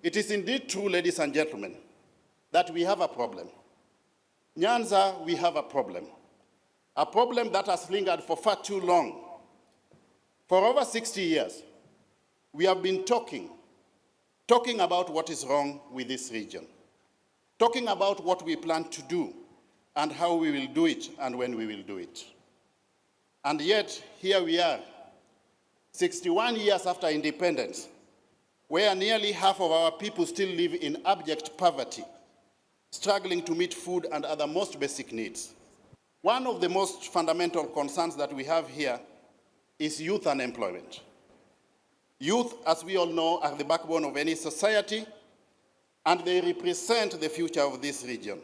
It is indeed true, ladies and gentlemen, that we have a problem. Nyanza, we have a problem that has lingered for far too long. For over 60 years, we have been talking about what is wrong with this region, talking about what we plan to do and how we will do it and when we will do it. And yet, here we are, 61 years after independence, where nearly half of our people still live in abject poverty, struggling to meet food and other most basic needs. One of the most fundamental concerns that we have here is youth unemployment. Youth, as we all know, are the backbone of any society, and they represent the future of this region.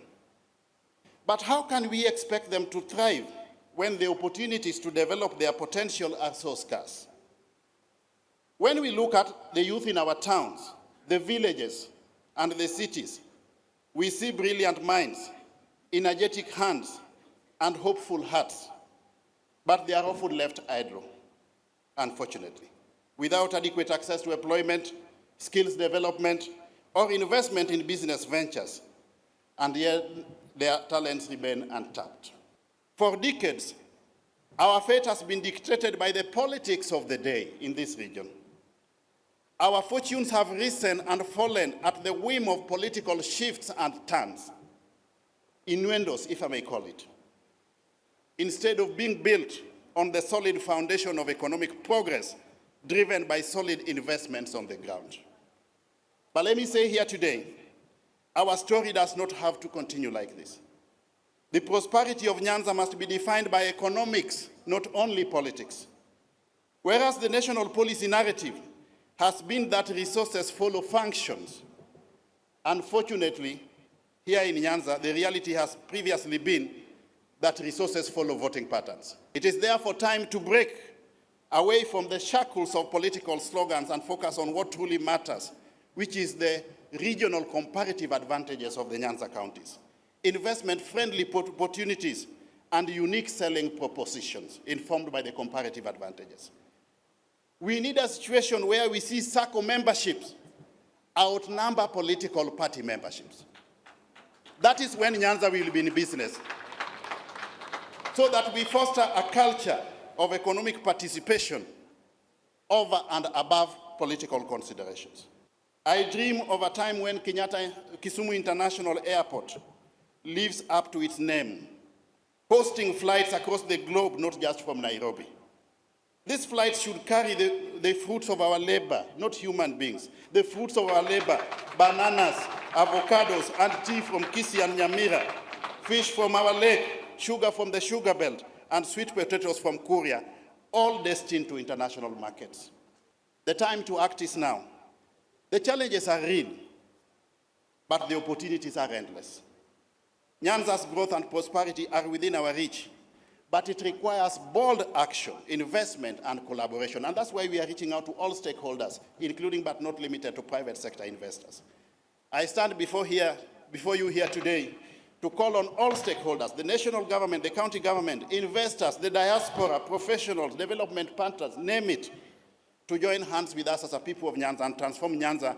But how can we expect them to thrive when the opportunities to develop their potential are so scarce? When we look at the youth in our towns, the villages, and the cities, we see brilliant minds, energetic hands, and hopeful hearts, but they are often left idle, unfortunately, without adequate access to employment, skills development, or investment in business ventures, and yet their talents remain untapped. For decades, our fate has been dictated by the politics of the day in this region. Our fortunes have risen and fallen at the whim of political shifts and turns, innuendos, if I may call it, instead of being built on the solid foundation of economic progress driven by solid investments on the ground. But let me say here today, our story does not have to continue like this. The prosperity of Nyanza must be defined by economics, not only politics. Whereas the national policy narrative has been that resources follow functions, unfortunately, here in Nyanza, the reality has previously been that resources follow voting patterns. It is therefore time to break away from the shackles of political slogans and focus on what truly matters, which is the regional comparative advantages of the Nyanza counties, investment-friendly opportunities, and unique selling propositions informed by the comparative advantages. We need a situation where we see SACCO memberships outnumber political party memberships. That is when Nyanza will be in business, so that we foster a culture of economic participation over and above political considerations. I dream of a time when Kisumu International Airport lives up to its name, hosting flights across the globe, not just from Nairobi. These flights should carry the fruits of our labor, not human beings. The fruits of our labor, bananas, avocados, and tea from Kisii and Nyamira, fish from our lake, sugar from the sugar belt, and sweet potatoes from Kuria, all destined to international markets. The time to act is now. The challenges are real, but the opportunities are endless. Nyanza's growth and prosperity are within our reach, but it requires bold action, investment, and collaboration. And that's why we are reaching out to all stakeholders, including but not limited to private sector investors. I stand before you here today to call on all stakeholders, the national government, the county government, investors, the diaspora, professionals, development partners, name it, to join hands with us as a people of Nyanza and transform Nyanza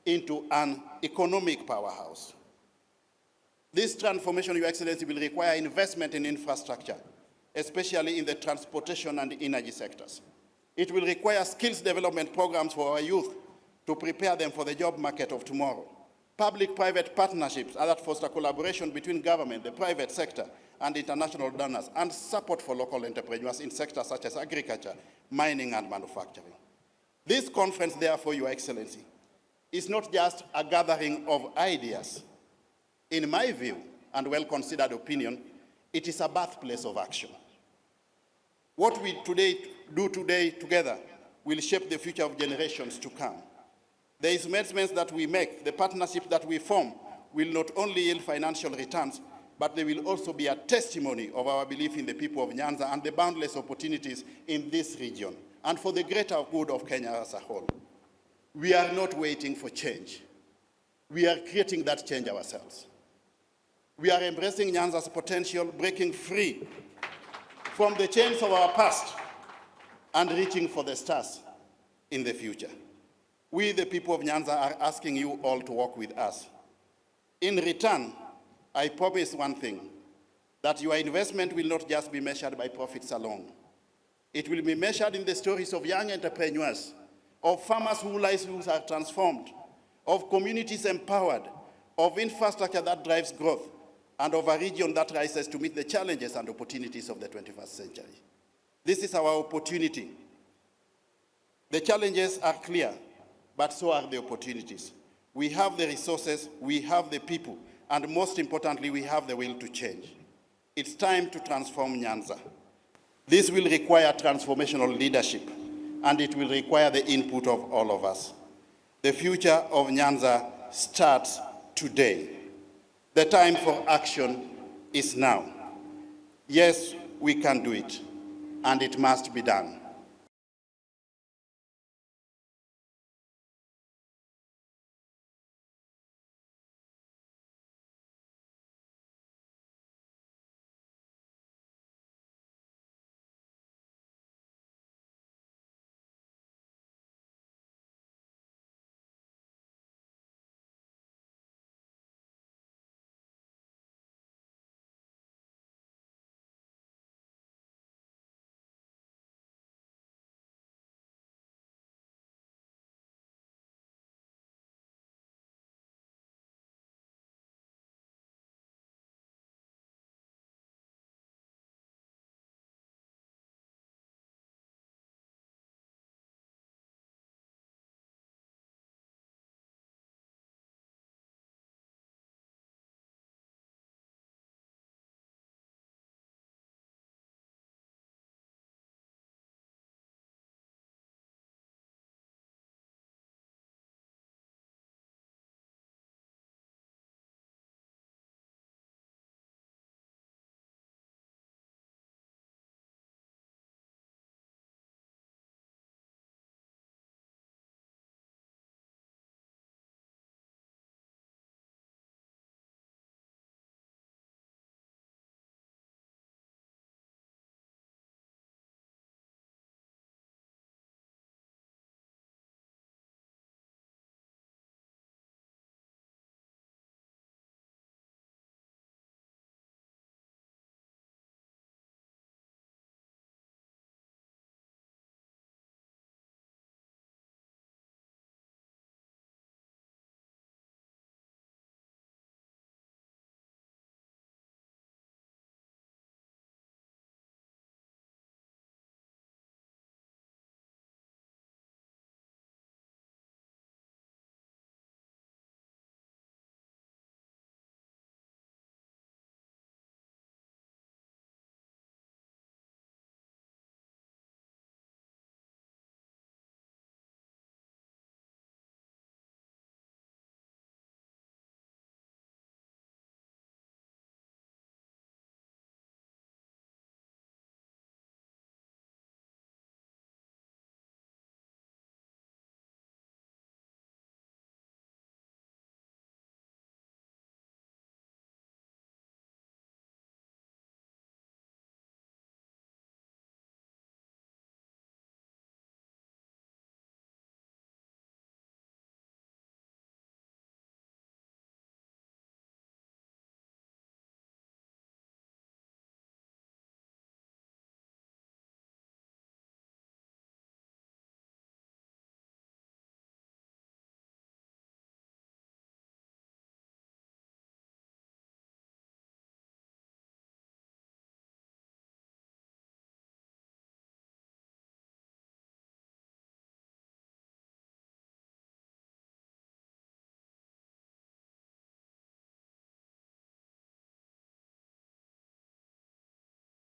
into an economic powerhouse. This transformation, Your Excellency, will require investment in infrastructure, especially in the transportation and energy sectors. It will require skills development programs for our youth to prepare them for the job market of tomorrow. Public-private partnerships that foster collaboration between government, the private sector, and international donors, and support for local entrepreneurs in sectors such as agriculture, mining, and manufacturing. This conference, therefore, Your Excellency, is not just a gathering of ideas. In my view, and well-considered opinion, it is a birthplace of action. What we do today together will shape the future of generations to come. The investments that we make, the partnerships that we form, will not only yield financial returns, but they will also be a testimony of our belief in the people of Nyanza and the boundless opportunities in this region, and for the greater good of Kenya as a whole. We are not waiting for change. We are creating that change ourselves. We are embracing Nyanza's potential, breaking free from the chains of our past and reaching for the stars in the future. we, the people of Nyanza, are asking you all to work with us. In return, I promise one thing, that your investment will not just be measured by profits alone. It will be measured in the stories of young entrepreneurs, of farmers whose lives are transformed, of communities empowered, of infrastructure that drives growth, and of a region that rises to meet the challenges and opportunities of the 21st century. This is our opportunity. The challenges are clear, but so are the opportunities. We have the resources, we have the people, and most importantly, we have the will to change. It's time to transform Nyanza. This will require transformational leadership, and it will require the input of all of us. The future of Nyanza starts today. The time for action is now. Yes, we can do it, and it must be done.